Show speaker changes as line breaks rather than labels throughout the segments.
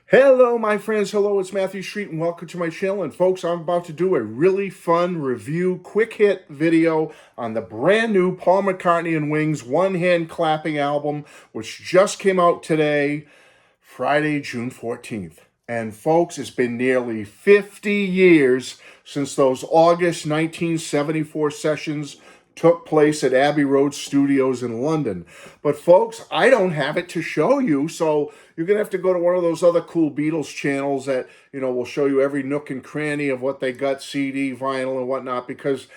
Hello, my friends. Hello, it's Matthew Street, and welcome to my channel. And folks, I'm about to do a really fun review, quick hit video on the brand new Paul McCartney and Wings One Hand Clapping album, which just came out today, Friday, June 14th. And folks, it's been nearly 50 years since those August 1974 sessions took place at Abbey Road Studios in London. But folks, I don't have it to show you, so you're going to have to go to one of those other cool Beatles channels that, will show you every nook and cranny of what they got, CD, vinyl, and whatnot, because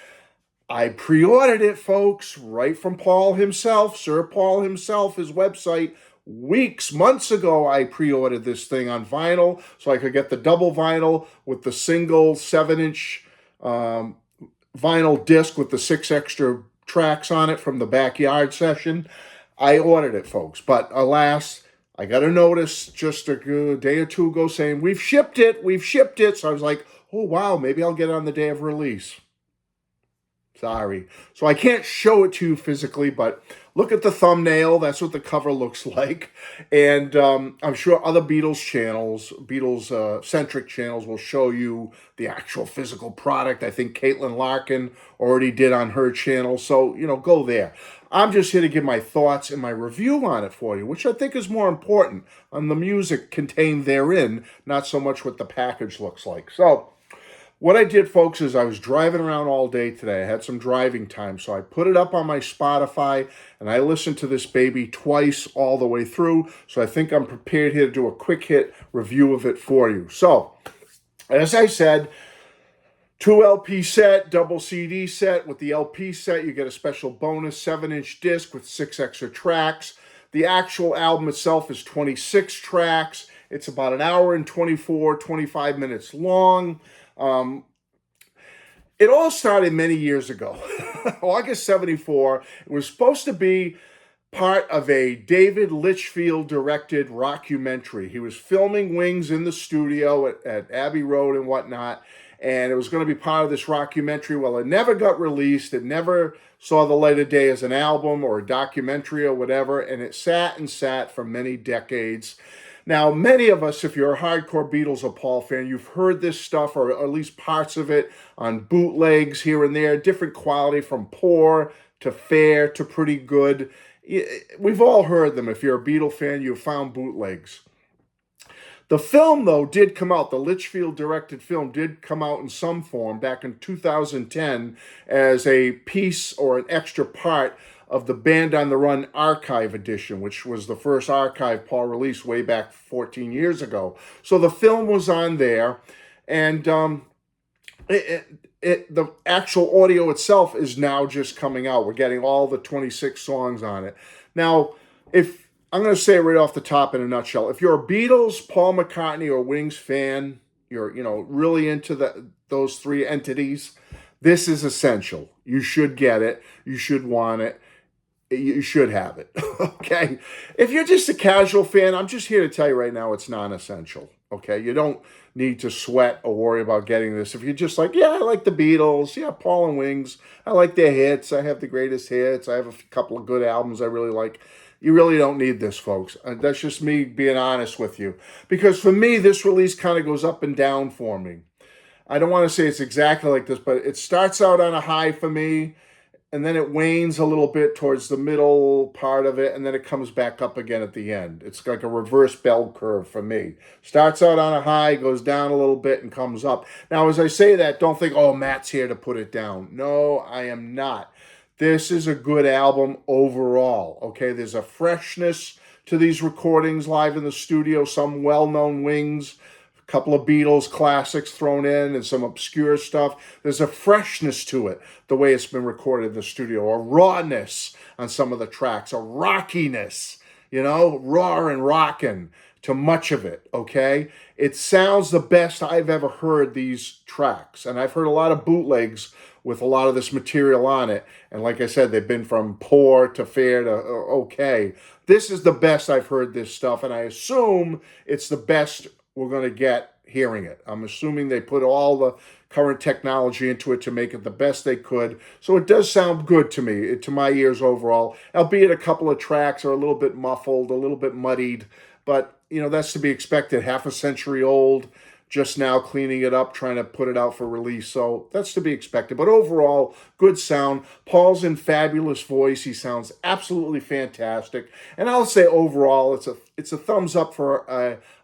I pre-ordered it, folks, right from Paul himself, Sir Paul himself, his website. Months ago, I pre-ordered this thing on vinyl so I could get the double vinyl with the single 7-inch vinyl disc with the 6 extra tracks on it from the backyard session. I ordered it, folks, but alas, I got a notice just a day or two ago saying, we've shipped it. So I was like, oh, wow, maybe I'll get it on the day of release. Sorry. So I can't show it to you physically, but look at the thumbnail. That's what the cover looks like. And I'm sure other Beatles-centric channels will show you the actual physical product. I think Caitlin Larkin already did on her channel. So, go there. I'm just here to give my thoughts and my review on it for you, which I think is more important on the music contained therein, not so much what the package looks like. So, what I did, folks, is I was driving around all day today. I had some driving time, so I put it up on my Spotify, and I listened to this baby twice all the way through, so I think I'm prepared here to do a quick hit review of it for you. So, as I said, 2 LP set, double CD set. With the LP set, you get a special bonus 7-inch disc with 6 extra tracks. The actual album itself is 26 tracks. It's about an hour and 25 minutes long. It all started many years ago. August 74. It was supposed to be part of a David Litchfield directed rockumentary. He was filming Wings in the studio at Abbey Road and whatnot, and it was going to be part of this rockumentary. Well, it never got released. It never saw the light of day as an album or a documentary or whatever, and it sat and sat for many decades. Now, many of us, if you're a hardcore Beatles or Paul fan, you've heard this stuff, or at least parts of it, on bootlegs here and there, different quality from poor to fair to pretty good. We've all heard them. If you're a Beatle fan, you've found bootlegs. The film, though, did come out. The Litchfield-directed film did come out in some form back in 2010 as a piece or an extra part of the Band on the Run Archive Edition, which was the first archive Paul released way back 14 years ago. So the film was on there, and the actual audio itself is now just coming out. We're getting all the 26 songs on it. Now, if I'm going to say it right off the top in a nutshell, if you're a Beatles, Paul McCartney, or Wings fan, you're really into those three entities, this is essential. You should get it. You should want it. You should have it, okay? If you're just a casual fan, I'm just here to tell you right now it's non-essential, okay? You don't need to sweat or worry about getting this. If you're just like, yeah, I like the Beatles, yeah, Paul and Wings, I like their hits, I have the greatest hits, I have a couple of good albums I really like, you really don't need this, folks. That's just me being honest with you. Because for me, this release kind of goes up and down for me. I don't want to say it's exactly like this, but it starts out on a high for me, and then it wanes a little bit towards the middle part of it, and then it comes back up again at the end. It's like a reverse bell curve for me. Starts out on a high, goes down a little bit, and comes up. Now, as I say that, don't think, oh, Matt's here to put it down. No, I am not. This is a good album overall, okay? There's a freshness to these recordings live in the studio, some well-known Wings, couple of Beatles classics thrown in and some obscure stuff. There's a freshness to it, the way it's been recorded in the studio, a rawness on some of the tracks, a rockiness, raw and rockin' to much of it, okay? It sounds the best I've ever heard these tracks, and I've heard a lot of bootlegs with a lot of this material on it, and like I said, they've been from poor to fair to okay. This is the best I've heard this stuff, and I assume it's the best we're going to get hearing it. I'm assuming they put all the current technology into it to make it the best they could. So it does sound good to me, to my ears overall, albeit a couple of tracks are a little bit muffled, a little bit muddied. but that's to be expected. Half a century old, just now cleaning it up, trying to put it out for release. So that's to be expected. But overall, good sound. Paul's in fabulous voice. He sounds absolutely fantastic. And I'll say overall, it's a thumbs up for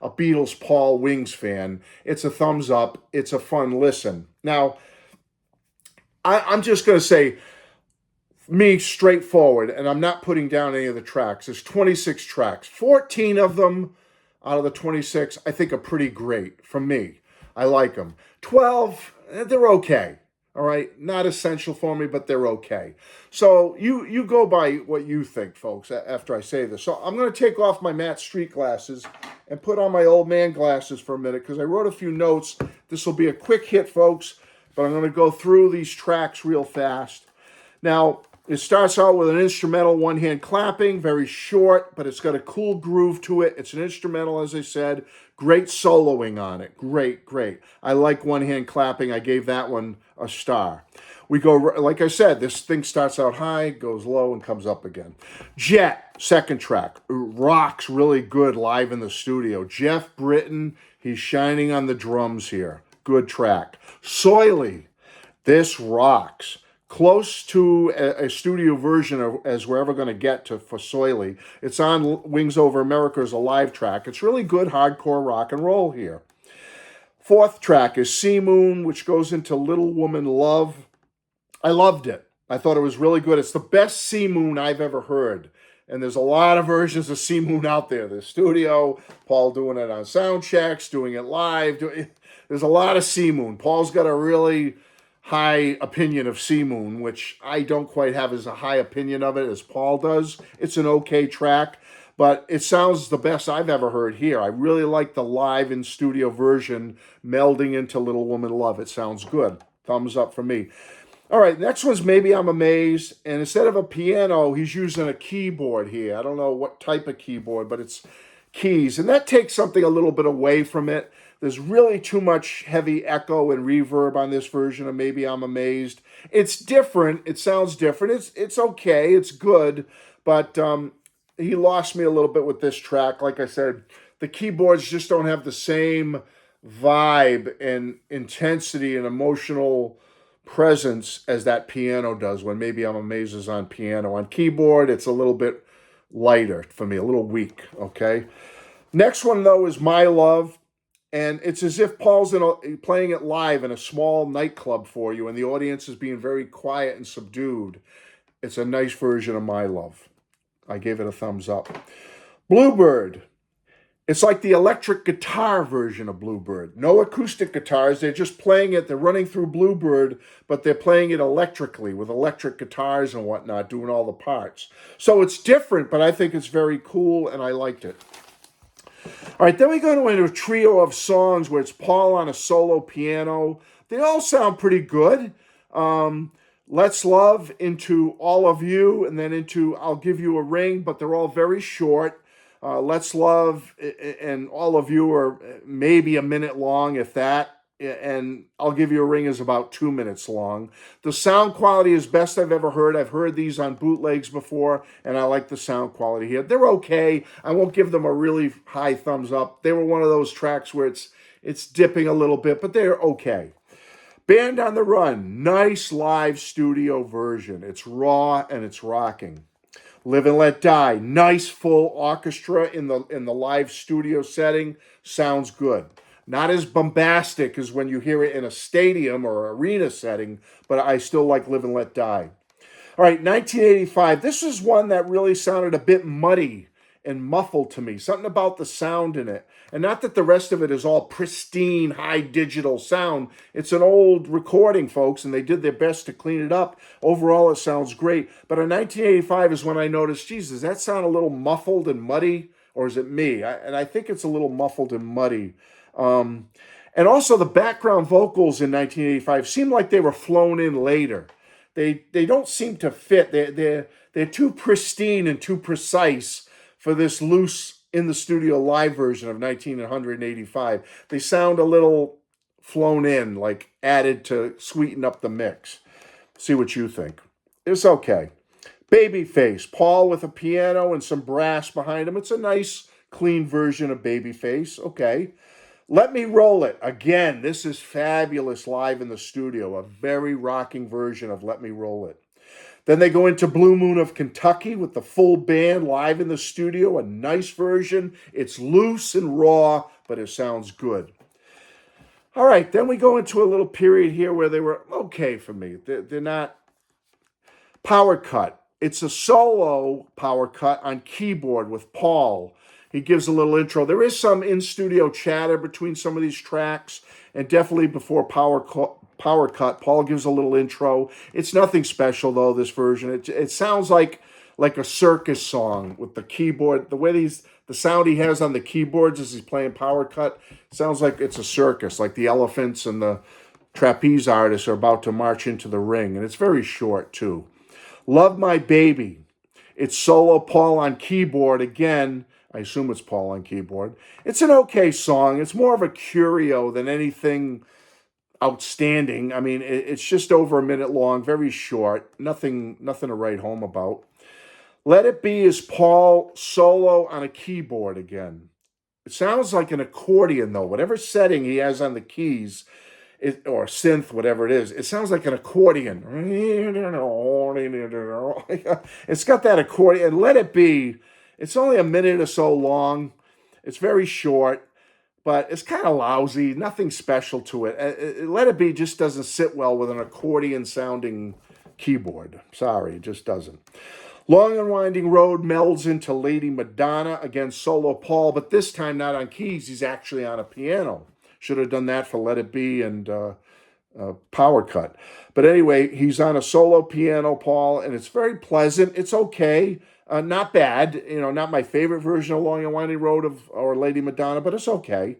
a Beatles Paul Wings fan. It's a thumbs up. It's a fun listen. Now, I'm just going to say, me straightforward, and I'm not putting down any of the tracks. There's 26 tracks. 14 of them out of the 26, I think, are pretty great from me. I like them. 12, they're okay. All right, not essential for me, but they're okay. So you go by what you think, folks, after I say this. So I'm going to take off my Matt Street glasses and put on my old man glasses for a minute because I wrote a few notes. This will be a quick hit, folks, but I'm going to go through these tracks real fast. Now, it starts out with an instrumental one-hand clapping, very short, but it's got a cool groove to it. It's an instrumental, as I said. Great soloing on it. Great, great. I like one-hand clapping. I gave that one a star. We go, like I said, this thing starts out high, goes low, and comes up again. Jet, second track, rocks really good live in the studio. Jeff Britton, he's shining on the drums here. Good track. Soily, this rocks. Close to a studio version as we're ever going to get to for Soily. It's on Wings Over America as a live track. It's really good hardcore rock and roll here. Fourth track is Sea Moon, which goes into Little Woman Love. I loved it. I thought it was really good. It's the best Sea Moon I've ever heard. And there's a lot of versions of Sea Moon out there. The studio, Paul doing it on sound checks, doing it live. There's a lot of Sea Moon. Paul's got a really high opinion of Sea Moon, which I don't quite have as a high opinion of it as Paul does. It's an okay track, but it sounds the best I've ever heard here. I really like the live in studio version melding into Little Woman Love. It sounds good. Thumbs up for me. All right, next one's Maybe I'm Amazed, and instead of a piano, he's using a keyboard here. I don't know what type of keyboard, but it's keys, and that takes something a little bit away from it. There's really too much heavy echo and reverb on this version of Maybe I'm Amazed. It's different. It sounds different. It's okay. It's good. But he lost me a little bit with this track. Like I said, the keyboards just don't have the same vibe and intensity and emotional presence as that piano does when Maybe I'm Amazed is on piano. On keyboard, it's a little bit lighter for me, a little weak, okay? Next one, though, is My Love. And it's as if Paul's playing it live in a small nightclub for you, and the audience is being very quiet and subdued. It's a nice version of My Love. I gave it a thumbs up. Bluebird. It's like the electric guitar version of Bluebird. No acoustic guitars. They're just playing it. They're running through Bluebird, but they're playing it electrically with electric guitars and whatnot, doing all the parts. So it's different, but I think it's very cool, and I liked it. All right, then we go into a trio of songs where it's Paul on a solo piano. They all sound pretty good. Let's Love, into All of You, and then into I'll Give You a Ring, but they're all very short. Let's Love and All of You are maybe a minute long, if that. And I'll Give You a Ring is about 2 minutes long. The sound quality is best I've ever heard. I've heard these on bootlegs before, and I like the sound quality here. They're okay. I won't give them a really high thumbs up. They were one of those tracks where it's dipping a little bit, but they're okay. Band on the Run, nice live studio version. It's raw and it's rocking. Live and Let Die, nice full orchestra in the live studio setting. Sounds good. Not as bombastic as when you hear it in a stadium or arena setting, but I still like Live and Let Die. All right, 1985. This is one that really sounded a bit muddy and muffled to me. Something about the sound in it. And not that the rest of it is all pristine, high digital sound. It's an old recording, folks, and they did their best to clean it up. Overall, it sounds great. But in 1985 is when I noticed, geez, does that sound a little muffled and muddy? Or is it me? And I think it's a little muffled and muddy. And also the background vocals in 1985 seem like they were flown in later. They don't seem to fit. They're too pristine and too precise for this loose in the studio live version of 1985. They sound a little flown in, like added to sweeten up the mix. See what you think. It's okay. Babyface, Paul with a piano and some brass behind him. It's a nice clean version of Babyface. Okay. Let Me Roll It. Again, this is fabulous live in the studio. A very rocking version of Let Me Roll It. Then they go into Blue Moon of Kentucky with the full band live in the studio. A nice version. It's loose and raw, but it sounds good. All right, then we go into a little period here where they were okay for me. They're not power cut. It's a solo power cut on keyboard with Paul. He gives a little intro. There is some in-studio chatter between some of these tracks, and definitely before power cut, Paul gives a little intro. It's nothing special, though, this version. It sounds like a circus song with the keyboard. The way the sound he has on the keyboards as he's playing power cut sounds like it's a circus, like the elephants and the trapeze artists are about to march into the ring, and it's very short, too. Love My Baby. It's solo Paul on keyboard. Again, I assume it's Paul on keyboard. It's an okay song. It's more of a curio than anything outstanding. I mean, it's just over a minute long, very short. Nothing to write home about. Let It Be is Paul solo on a keyboard again. It sounds like an accordion, though. Whatever setting he has on the keys, or synth, whatever it is, it sounds like an accordion. It's got that accordion. Let It Be, it's only a minute or so long. It's very short, but it's kind of lousy. Nothing special to it. Let It Be just doesn't sit well with an accordion-sounding keyboard. Sorry, it just doesn't. Long and Winding Road melds into Lady Madonna, again solo Paul, but this time not on keys. He's actually on a piano. Should have done that for Let It Be and Power Cut. But anyway, he's on a solo piano, Paul, and it's very pleasant. It's okay. Not bad. Not my favorite version of Long and Winding Road or Lady Madonna, but it's okay.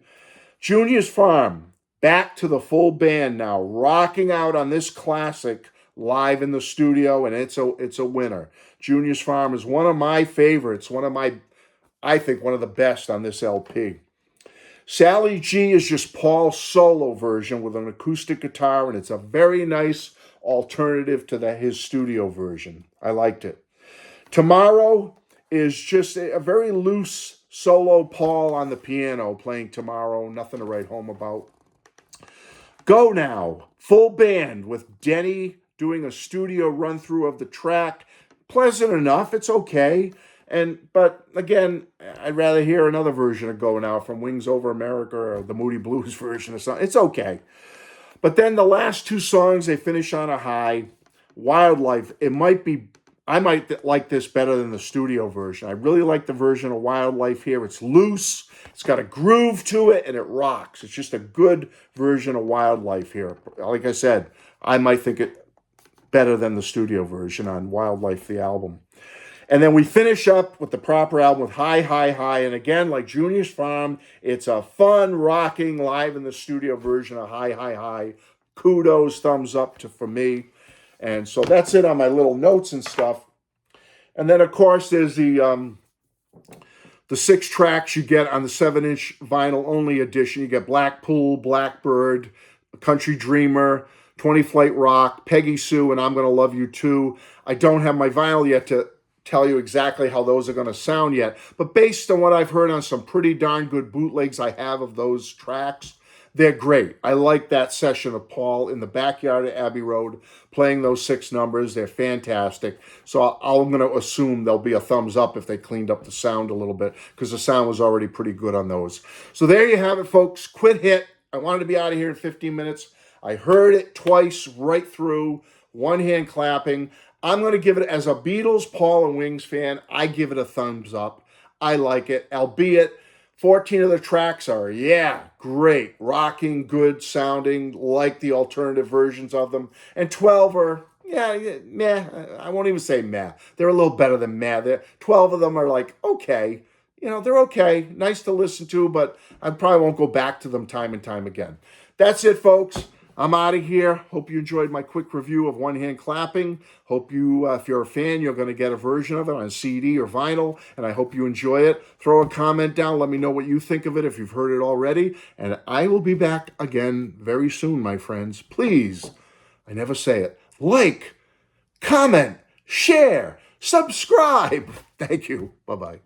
Junior's Farm, back to the full band now, rocking out on this classic live in the studio, and it's a winner. Junior's Farm is one of my favorites, I think one of the best on this LP. Sally G is just Paul's solo version with an acoustic guitar, and it's a very nice alternative to his studio version. I liked it. Tomorrow is just a very loose solo Paul on the piano playing Tomorrow, nothing to write home about. Go Now, full band with Denny doing a studio run-through of the track. Pleasant enough, it's okay. But again, I'd rather hear another version of Go Now from Wings Over America or the Moody Blues version or something. It's okay. But then the last two songs, they finish on a high. Wildlife, I might like this better than the studio version. I really like the version of Wildlife here. It's loose, it's got a groove to it, and it rocks. It's just a good version of Wildlife here. Like I said, I might think it better than the studio version on Wildlife, the album. And then we finish up with the proper album with High, High, High. And again, like Junior's Farm, it's a fun, rocking, live in the studio version of High, High, High. Kudos, thumbs up for me. And so that's it on my little notes and stuff. And then, of course, there's the 6 tracks you get on the 7-inch vinyl only edition. You get Blackpool, Blackbird, Country Dreamer, 20 Flight Rock, Peggy Sue, and I'm Gonna Love You Too. I don't have my vinyl yet to tell you exactly how those are going to sound yet, but based on what I've heard on some pretty darn good bootlegs I have of those tracks, they're great. I like that session of Paul in the backyard of Abbey Road playing those 6 numbers. They're fantastic. So I'm going to assume there'll be a thumbs up if they cleaned up the sound a little bit, because the sound was already pretty good on those. So there you have it, folks. Quick hit. I wanted to be out of here in 15 minutes. I heard it twice right through, one hand clapping. I'm going to give it, as a Beatles, Paul, and Wings fan, I give it a thumbs up. I like it, albeit 14 of the tracks are, great, rocking, good sounding, like the alternative versions of them. And 12 are, meh. I won't even say meh. They're a little better than meh. 12 of them are like, okay. They're okay, nice to listen to, but I probably won't go back to them time and time again. That's it, folks. I'm out of here. Hope you enjoyed my quick review of One Hand Clapping. Hope you, if you're a fan, you're going to get a version of it on CD or vinyl, and I hope you enjoy it. Throw a comment down. Let me know what you think of it if you've heard it already, and I will be back again very soon, my friends. Please, I never say it, like, comment, share, subscribe. Thank you. Bye-bye.